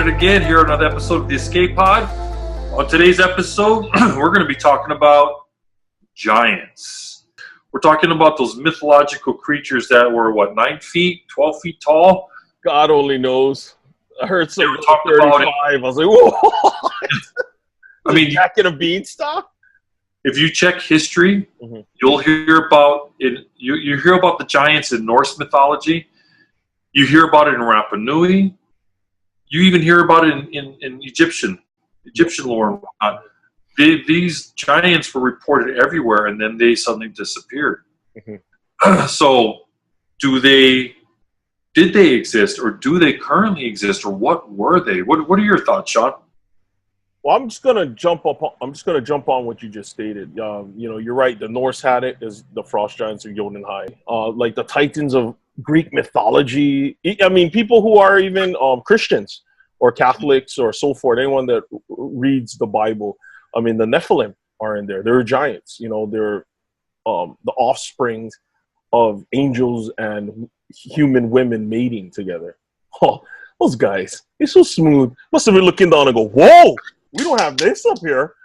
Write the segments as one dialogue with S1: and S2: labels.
S1: it again here on another episode of the Escape Pod. On today's episode, we're going to be talking about giants. We're talking about those mythological creatures that were, 9 feet, 12 feet tall?
S2: God only knows. I heard some
S1: talking
S2: 35.
S1: about it.
S2: I was like, whoa.
S1: I mean,
S2: Jack in a beanstalk?
S1: if you check history, you'll hear about it. You hear about the giants in Norse mythology. You hear about it in Rapa Nui. You even hear about it in Egyptian lore and whatnot. These giants were reported everywhere, and then they suddenly disappeared. So, did they exist, or do they currently exist, or what were they? What are your thoughts, Sean?
S2: Well, I'm just gonna jump on what you just stated. You're right. The Norse had it as the frost giants of Jotunheim, like the Titans of Greek mythology. I mean, people who are even Christians or Catholics or so forth. Anyone that reads the Bible, I mean, the Nephilim are in there. They're giants. They're the offsprings of angels and human women mating together. Oh, those guys, they're so smooth. Must have been looking down and go, whoa, we don't have this up here.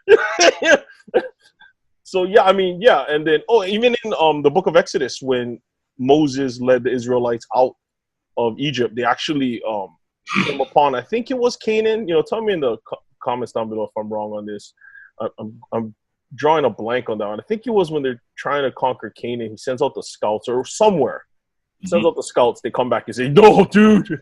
S2: So, and then, even in the book of Exodus, when Moses led the Israelites out of Egypt, they actually came upon, I think it was Canaan. Tell me in the comments down below if I'm wrong on this. I'm drawing a blank on that one. I think it was when they're trying to conquer Canaan. He sends out the scouts, or somewhere. He sends out the scouts. They come back and say, no, dude,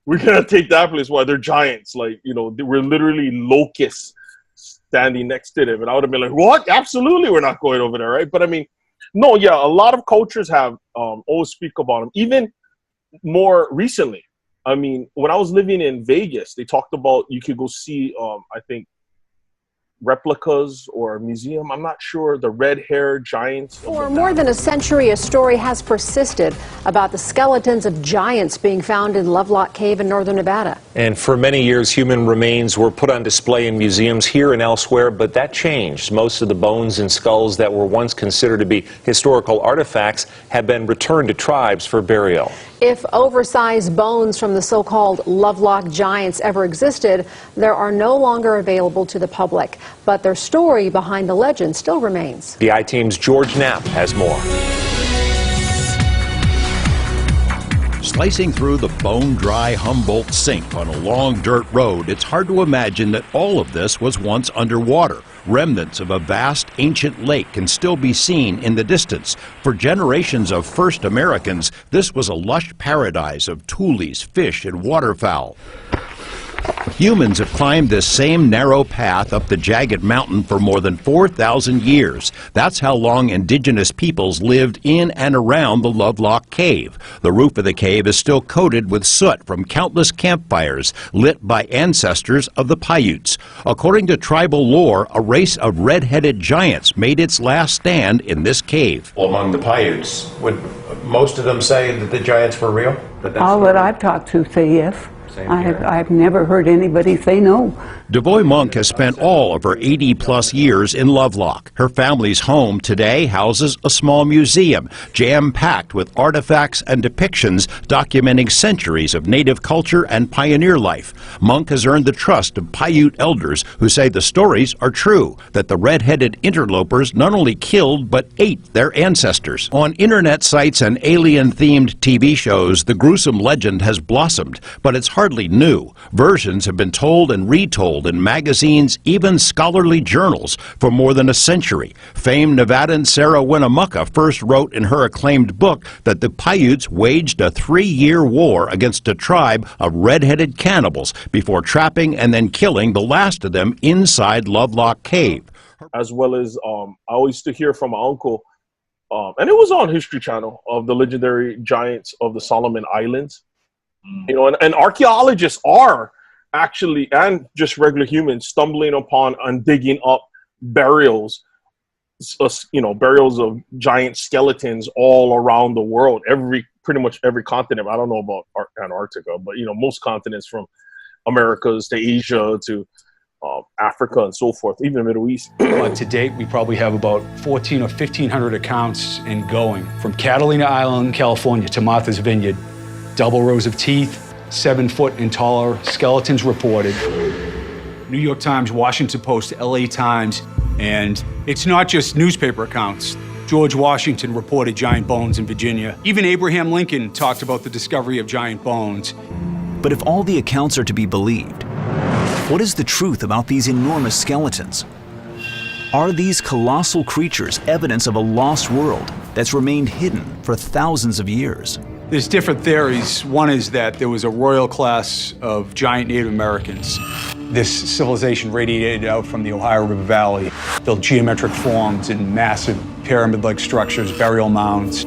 S2: we're going to take that place. Why? They're giants. Like, they were literally locusts standing next to them. And I would have been like, what? Absolutely, we're not going over there, right? But I mean, no, yeah, a lot of cultures have always speak about them. Even more recently, I mean, when I was living in Vegas, they talked about you could go see, I think, replicas or a museum. I'm not sure. The red-haired giants.
S3: For more than a century, a story has persisted about the skeletons of giants being found in Lovelock Cave in northern Nevada.
S4: And for many years, human remains were put on display in museums here and elsewhere, but that changed. Most of the bones and skulls that were once considered to be historical artifacts have been returned to tribes for burial.
S3: If oversized bones from the so-called Lovelock giants ever existed, they are no longer available to the public. But their story behind the legend still remains.
S4: The I-Team's George Knapp has more.
S5: Slicing through the bone-dry Humboldt Sink on a long dirt road, it's hard to imagine that all of this was once underwater. Remnants of a vast ancient lake can still be seen in the distance. For generations of first Americans, this was a lush paradise of tules, fish, and waterfowl. Humans have climbed this same narrow path up the jagged mountain for more than 4,000 years. That's how long indigenous peoples lived in and around the Lovelock Cave. The roof of the cave is still coated with soot from countless campfires lit by ancestors of the Paiutes. According to tribal lore, a race of red-headed giants made its last stand in this cave.
S6: Among the Paiutes, would most of them say that the giants were real?
S7: All that I've talked to say yes. I've never heard anybody say no.
S5: Devoy Monk has spent all of her 80-plus years in Lovelock. Her family's home today houses a small museum, jam-packed with artifacts and depictions documenting centuries of native culture and pioneer life. Monk has earned the trust of Paiute elders who say the stories are true, that the red-headed interlopers not only killed but ate their ancestors. On internet sites and alien-themed TV shows, the gruesome legend has blossomed, but it's hardly new. Versions have been told and retold in magazines, even scholarly journals, for more than a century. Famed Nevadan Sarah Winnemucca first wrote in her acclaimed book that the Paiutes waged a 3-year war against a tribe of red-headed cannibals before trapping and then killing the last of them inside Lovelock Cave.
S2: As well as I always used to hear from my uncle, and it was on History Channel, of the legendary giants of the Solomon Islands. And archaeologists are actually, and just regular humans, stumbling upon and digging up burials, burials of giant skeletons all around the world, pretty much every continent. I don't know about Antarctica, but most continents, from Americas to Asia to Africa and so forth, even the Middle East.
S8: To date, we probably have about 14 or 1,500 accounts and going, from Catalina Island, California, to Martha's Vineyard. Double rows of teeth, 7-foot and taller skeletons reported. New York Times, Washington Post, LA Times, and it's not just newspaper accounts. George Washington reported giant bones in Virginia. Even Abraham Lincoln talked about the discovery of giant bones.
S9: But if all the accounts are to be believed, what is the truth about these enormous skeletons? Are these colossal creatures evidence of a lost world that's remained hidden for thousands of years?
S8: There's different theories. One is that there was a royal class of giant Native Americans. This civilization radiated out from the Ohio River Valley, built geometric forms in massive pyramid-like structures, burial mounds.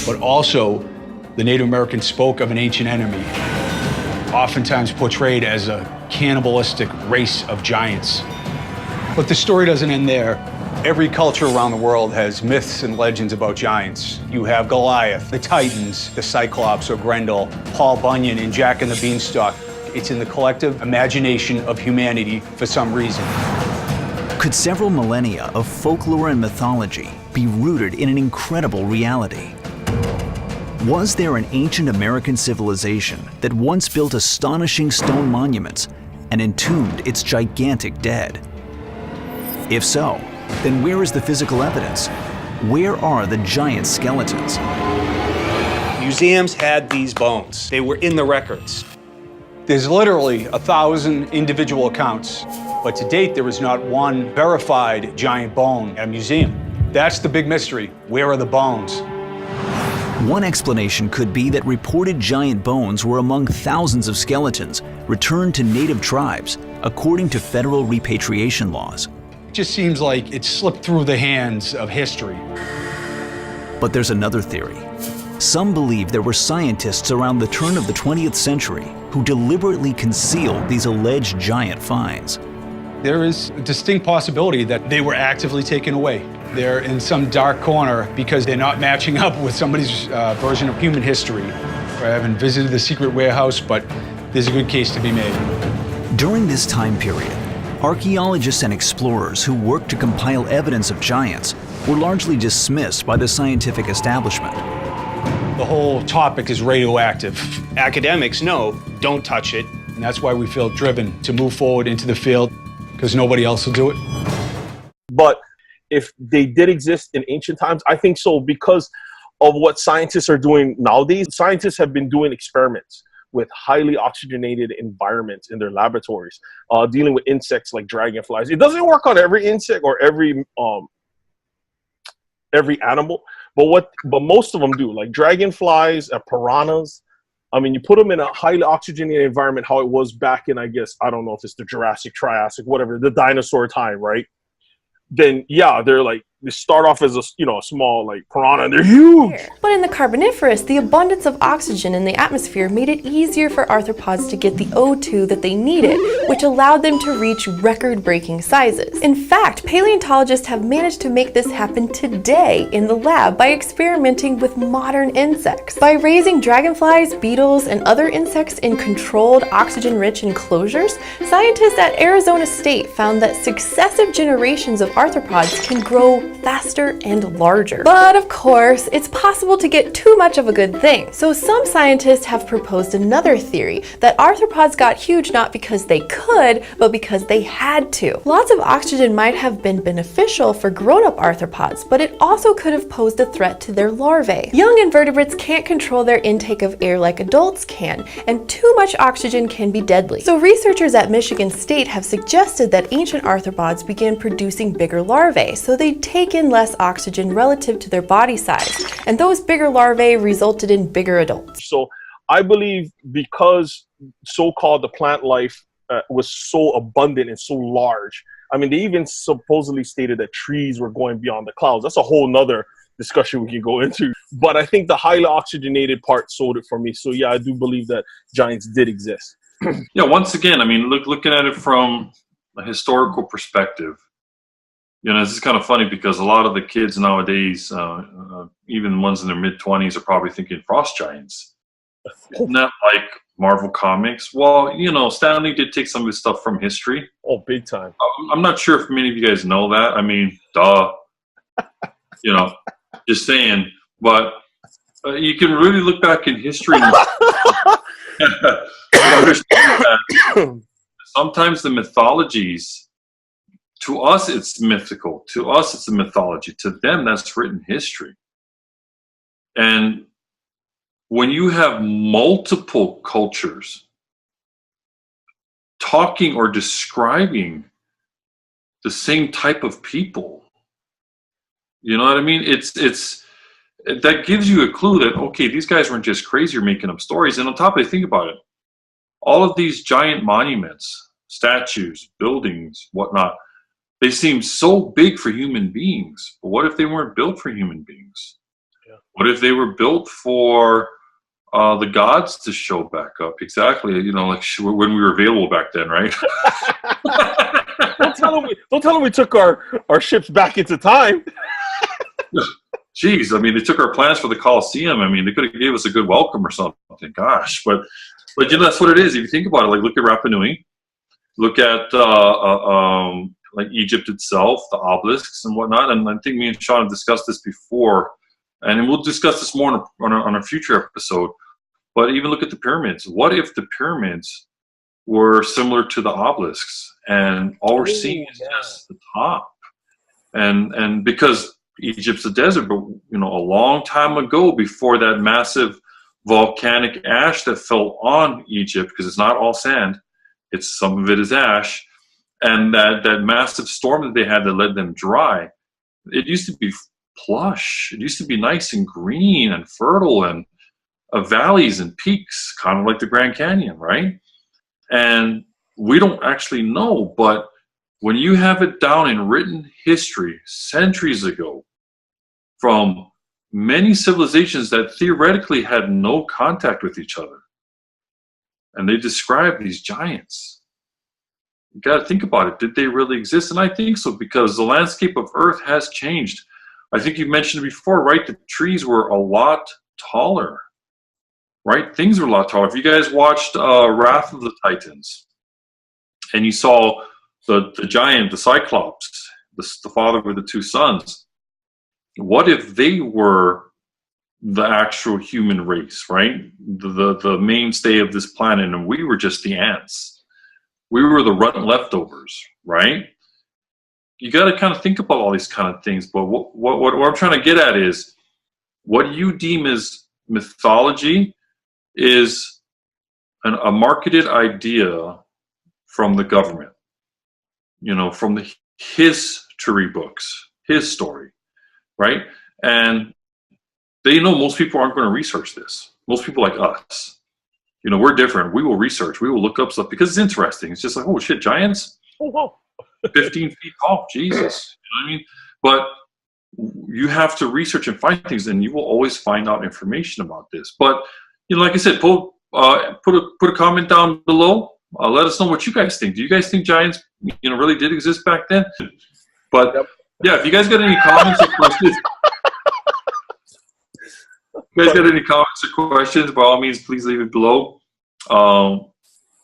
S8: But also, the Native Americans spoke of an ancient enemy, oftentimes portrayed as a cannibalistic race of giants. But the story doesn't end there. Every culture around the world has myths and legends about giants. You have Goliath, the Titans, the Cyclops or Grendel, Paul Bunyan and Jack and the Beanstalk. It's in the collective imagination of humanity for some reason.
S9: Could several millennia of folklore and mythology be rooted in an incredible reality? Was there an ancient American civilization that once built astonishing stone monuments and entombed its gigantic dead? If so, then where is the physical evidence? Where are the giant skeletons?
S10: Museums had these bones. They were in the records.
S8: There's literally 1,000 individual accounts, but to date there is not one verified giant bone at a museum. That's the big mystery. Where are the bones?
S9: One explanation could be that reported giant bones were among thousands of skeletons returned to native tribes, according to federal repatriation laws.
S8: It just seems like it slipped through the hands of history.
S9: But there's another theory. Some believe there were scientists around the turn of the 20th century who deliberately concealed these alleged giant finds.
S8: There is a distinct possibility that they were actively taken away. They're in some dark corner because they're not matching up with somebody's version of human history. I haven't visited the secret warehouse, but there's a good case to be made.
S9: During this time period, archaeologists and explorers who worked to compile evidence of giants were largely dismissed by the scientific establishment.
S8: The whole topic is radioactive.
S10: Academics know, don't touch it.
S8: And that's why we feel driven to move forward into the field, because nobody else will do it.
S2: But if they did exist in ancient times, I think so, because of what scientists are doing nowadays. Scientists have been doing experiments with highly oxygenated environments in their laboratories, dealing with insects like dragonflies. It doesn't work on every insect or every animal, but most of them do, like dragonflies, piranhas. I mean, you put them in a highly oxygenated environment, how it was back in, I guess, I don't know if it's the Jurassic, Triassic, whatever, the dinosaur time, right? Then yeah, they're like, they start off as a small like piranha and they're huge.
S11: But in the Carboniferous, the abundance of oxygen in the atmosphere made it easier for arthropods to get the O2 that they needed, which allowed them to reach record-breaking sizes. In fact, paleontologists have managed to make this happen today in the lab by experimenting with modern insects. By raising dragonflies, beetles, and other insects in controlled oxygen-rich enclosures, scientists at Arizona State found that successive generations of arthropods can grow faster and larger. But of course, it's possible to get too much of a good thing. So some scientists have proposed another theory, that arthropods got huge not because they could, but because they had to. Lots of oxygen might have been beneficial for grown-up arthropods, but it also could have posed a threat to their larvae. Young invertebrates can't control their intake of air like adults can, and too much oxygen can be deadly. So researchers at Michigan State have suggested that ancient arthropods began producing bigger larvae, so they'd take in less oxygen relative to their body size, and those bigger larvae resulted in bigger adults.
S2: So I believe because so-called the plant life was so abundant and so large, I mean, they even supposedly stated that trees were going beyond the clouds. That's a whole nother discussion we can go into. But I think the highly oxygenated part sold it for me. So yeah, I do believe that giants did exist.
S1: Yeah, once again, I mean, looking at it from a historical perspective, you know, this is kind of funny because a lot of the kids nowadays, even ones in their mid-20s, are probably thinking frost giants. Isn't that like Marvel Comics? Well, you know, Stan Lee did take some of his stuff from history.
S2: Oh, big time.
S1: I'm not sure if many of you guys know that. I mean, duh. You know, just saying. But you can really look back in history understand that sometimes the mythologies, to us it's mythical, to us it's a mythology, to them that's written history. And when you have multiple cultures talking or describing the same type of people, you know what I mean? It's that gives you a clue that, okay, these guys weren't just crazy or making up stories. And on top of it, think about it. All of these giant monuments, statues, buildings, whatnot, they seem so big for human beings. But what if they weren't built for human beings? Yeah. What if they were built for the gods to show back up? Exactly. You know, like when we were available back then, right?
S2: Don't tell them we took our ships back into time.
S1: Jeez, I mean, they took our plans for the Colosseum. I mean, they could have gave us a good welcome or something. Gosh, but you know, that's what it is. If you think about it, like look at Rapa Nui, look at like Egypt itself, the obelisks and whatnot. And I think me and Sean have discussed this before, and we'll discuss this more on a future episode. But even look at the pyramids. What if the pyramids were similar to the obelisks, and all we're seeing is just the top? And because Egypt's a desert, but you know, a long time ago, before that massive volcanic ash that fell on Egypt, because it's not all sand, it's some of it is ash, and that massive storm that they had that let them dry, it used to be plush. It used to be nice and green and fertile and valleys and peaks, kind of like the Grand Canyon, right? And we don't actually know, but when you have it down in written history centuries ago from many civilizations that theoretically had no contact with each other, and they describe these giants, you got to think about it. Did they really exist? And I think so, because the landscape of Earth has changed. I think you mentioned before, right? The trees were a lot taller, right? Things were a lot taller. If you guys watched Wrath of the Titans, and you saw the giant, the Cyclops, the father with the two sons, what if they were the actual human race, right? The mainstay of this planet, and we were just the ants. We were the rotten leftovers, right? You got to kind of think about all these kind of things. But what I'm trying to get at is, what you deem as mythology is a marketed idea from the government, you know, from the history books, his story, right? And they know most people aren't going to research this. Most people like us, you know, we're different. We will research. We will look up stuff because it's interesting. It's just like, oh shit, giants, 15 feet tall, Jesus. You know what I mean? But you have to research and find things, and you will always find out information about this. But you know, like I said, put a comment down below. Let us know what you guys think. Do you guys think giants, you know, really did exist back then? But yeah, if you guys got any comments or questions, by all means, please leave it below.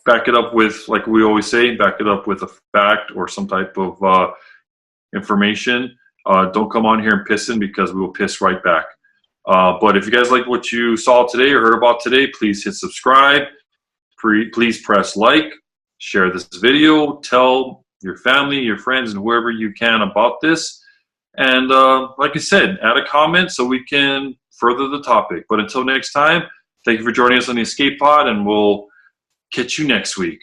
S1: Back it up with, like we always say, back it up with a fact or some type of information. Don't come on here and pissing, because we will piss right back. But if you guys like what you saw today or heard about today, please hit subscribe. Please press like, share this video, tell your family, your friends, and whoever you can about this. And like I said, add a comment so we can further the topic. But until next time, thank you for joining us on the Escape Pod, and we'll catch you next week.